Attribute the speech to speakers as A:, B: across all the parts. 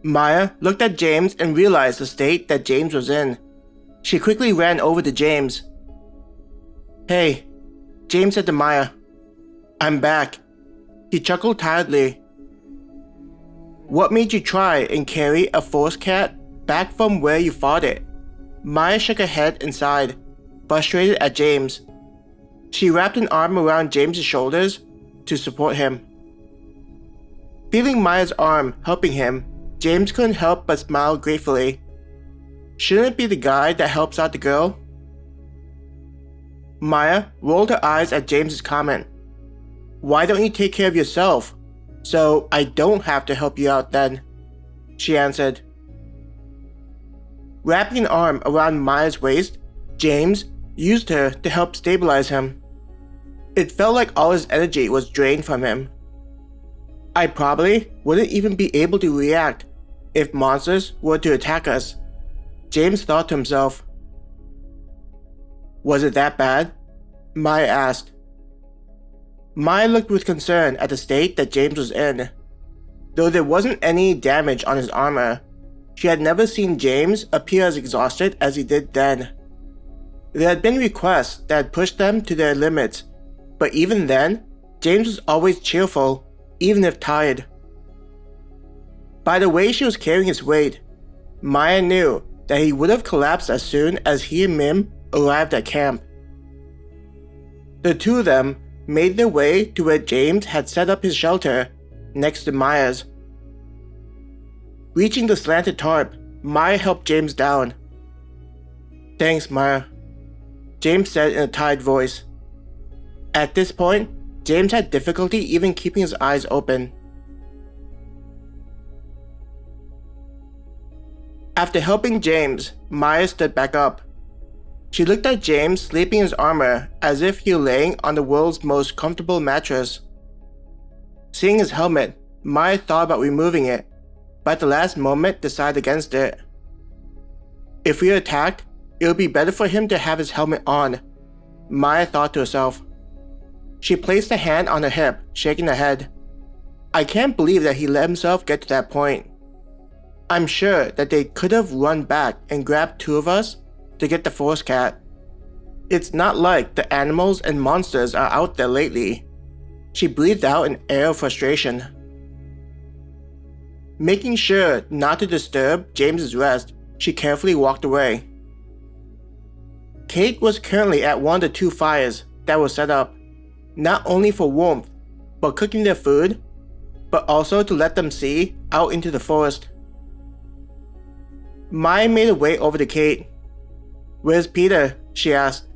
A: Maya looked at James and realized the state that James was in. She quickly ran over to James. "Hey," James said to Maya. "I'm back." He chuckled tiredly. "What made you try and carry a forest cat back from where you fought it?" Maya shook her head and sighed, frustrated at James. She wrapped an arm around James's shoulders to support him. Feeling Maya's arm helping him, James couldn't help but smile gratefully. Shouldn't it be the guy that helps out the girl? Maya rolled her eyes at James's comment. "Why don't you take care of yourself, so I don't have to help you out then?" she answered. Wrapping an arm around Maya's waist, James used her to help stabilize him. It felt like all his energy was drained from him. "I probably wouldn't even be able to react if monsters were to attack us," James thought to himself. "Was it that bad?" Maya asked. Maya looked with concern at the state that James was in. Though there wasn't any damage on his armor, she had never seen James appear as exhausted as he did then. There had been requests that had pushed them to their limits, but even then, James was always cheerful, even if tired. By the way she was carrying his weight, Maya knew that he would have collapsed as soon as he and Mim arrived at camp. The two of them made their way to where James had set up his shelter, next to Maya's. Reaching the slanted tarp, Maya helped James down. "Thanks, Maya," James said in a tired voice. At this point, James had difficulty even keeping his eyes open. After helping James, Maya stood back up. She looked at James sleeping in his armor as if he were laying on the world's most comfortable mattress. Seeing his helmet, Maya thought about removing it, but at the last moment decided against it. If we are attacked, it would be better for him to have his helmet on, Maya thought to herself. She placed a hand on her hip, shaking her head. I can't believe that he let himself get to that point. I'm sure that they could have run back and grabbed two of us to get the forest cat. It's not like the animals and monsters are out there lately. She breathed out an air of frustration. Making sure not to disturb James's rest, she carefully walked away. Kate was currently at one of the two fires that were set up, not only for warmth, but cooking their food, but also to let them see out into the forest. Maya made her way over to Kate. "Where's Peter?" she asked.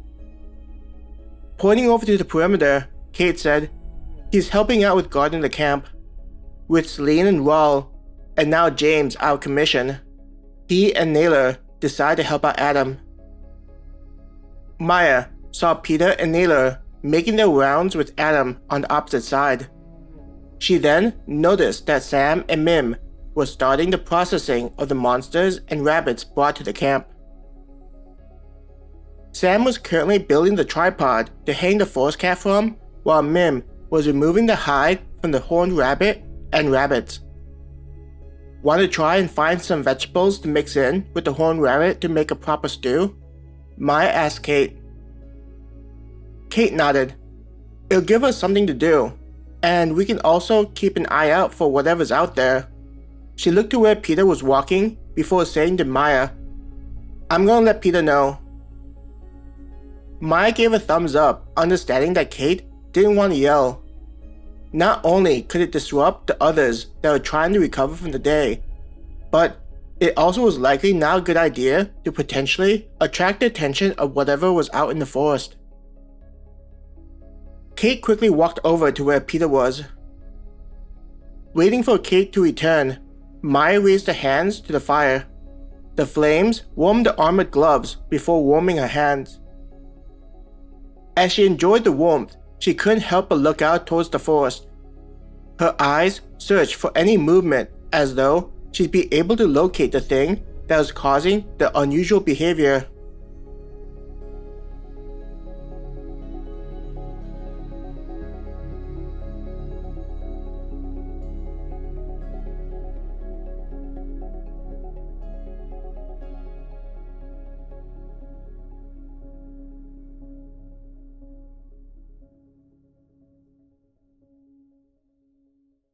A: Pointing over to the perimeter, Kate said, "He's helping out with guarding the camp. With Celine and Raul, and now James out of commission, he and Naylor decided to help out Adam." Maya saw Peter and Naylor making their rounds with Adam on the opposite side. She then noticed that Sam and Mim were starting the processing of the monsters and rabbits brought to the camp. Sam was currently building the tripod to hang the forest cat from, while Mim was removing the hide from the horned rabbit and rabbits. Want to try and find some vegetables to mix in with the horned rabbit to make a proper stew? Maya asked Kate. Kate nodded. It'll give us something to do, and we can also keep an eye out for whatever's out there. She looked to where Peter was walking before saying to Maya, "I'm gonna let Peter know." Maya gave a thumbs up, understanding that Kate didn't want to yell. Not only could it disrupt the others that were trying to recover from the day, but it also was likely not a good idea to potentially attract the attention of whatever was out in the forest. Kate quickly walked over to where Peter was. Waiting for Kate to return, Maya raised her hands to the fire. The flames warmed the armored gloves before warming her hands. As she enjoyed the warmth, she couldn't help but look out towards the forest. Her eyes searched for any movement as though she'd be able to locate the thing that was causing the unusual behavior.